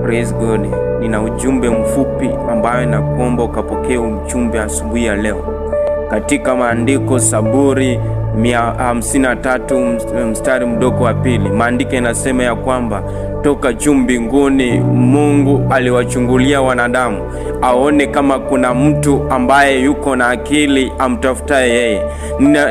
Praise God. Nina ujumbe mfupi ambayo nakuomba ukapokea ujumbe asubuhi ya leo. Katika maandiko Zaburi 153 mstari mdogo wa pili, maandiko yanasema ya kwamba toka juu mbinguni Mungu aliwachungulia wanadamu aone kama kuna mtu ambaye yuko na akili amtafutaye yeye.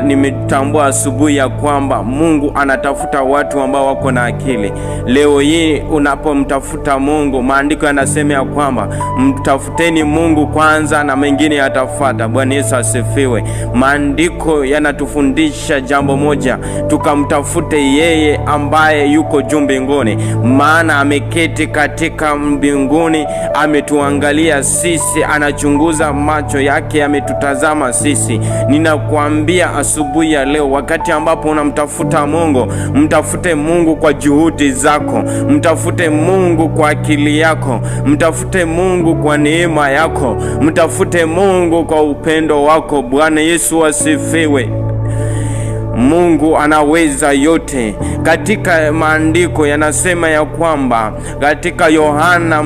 Nimetambua asubuhi ya kwamba Mungu anatafuta watu ambao wako na akili. Leo hii unapomtafuta Mungu, maandiko yanasema ya kwamba mtafuteni Mungu kwanza na mengine yatafuata. Bwana Yesu asifiwe. Maandiko yanatufundisha jambo moja, tukamtafute yeye ambaye yuko juu mbinguni, maana ameketi katika mbinguni, ametuangalia sisi, anachunguza, macho yake ametutazama sisi. Ninakuambia asubuhi ya leo, wakati ambapo unamtafuta Mungu, mtafute Mungu kwa juhudi zako, mtafute Mungu kwa akili yako, mtafute Mungu kwa neema yako, mtafute Mungu kwa upendo wako. Bwana Yesu asifiwe. Mungu anaweza yote. Katika maandiko yanasema ya kwamba katika Yohana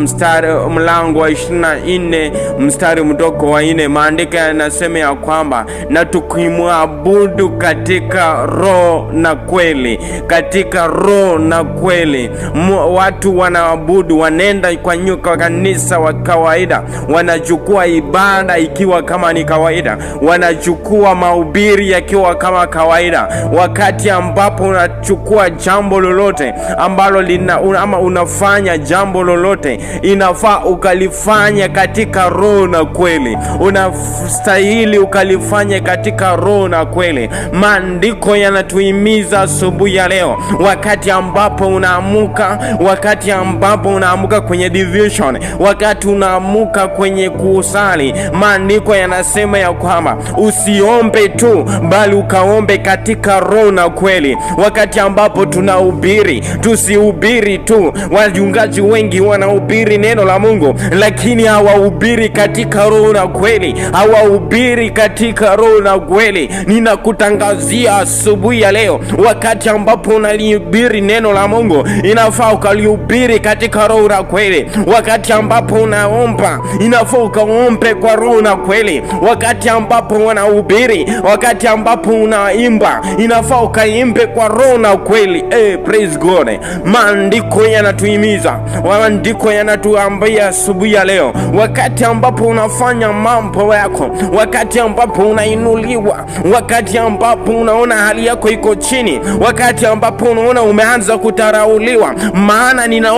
mlango wa 24 mstari mdogo wa 4, maandiko yanasema ya kwamba na tukimwabudu katika roho na kweli. Katika roho na kweli. Watu wanaabudu, wanenda kwa kanisa wa kawaida, wanachukua ibada ikiwa kama ni kawaida, wanachukua mahubiri yakiwa kama kawaida. Wakati ambapo unachukua jambo lolote ambalo ama unafanya jambo lolote, inafaa ukalifanya katika roho na kweli. Unastahili ukalifanya katika roho na kweli. Maandiko yanatuhimiza asubuhi ya leo, wakati ambapo unaamuka kwenye division, wakati unaamuka kwenye kusali, maandiko yanasema ya kwamba usiombe tu, bali ukaombe katika roho na kweli. Wakati ambapo tunahubiri, tusihubiri tu. Wachungaji wengi wanahubiri neno la Mungu, lakini hawahubiri katika roho na kweli, hawahubiri katika roho na kweli. Ninakutangazia asubuhi ya leo, wakati ambapo unalihubiri neno la Mungu, inafaa ukalihubiri katika roho na kweli. Wakati ambapo unaomba, inafaa ukaombe kwa roho na kweli. Wakati ambapo unahubiri, wakati ambapo unaimba, inafaa ukaimbe kwa roho na kweli. Praise God. Maandiko yanatuhimiza, maandiko yanatuambia asubuhi ya leo, wakati ambapo unafanya mambo yako, wakati ambapo unainuliwa, wakati ambapo unaona hali yako iko chini, wakati ambapo unaona umeanza kutarauliwa, maana ninaona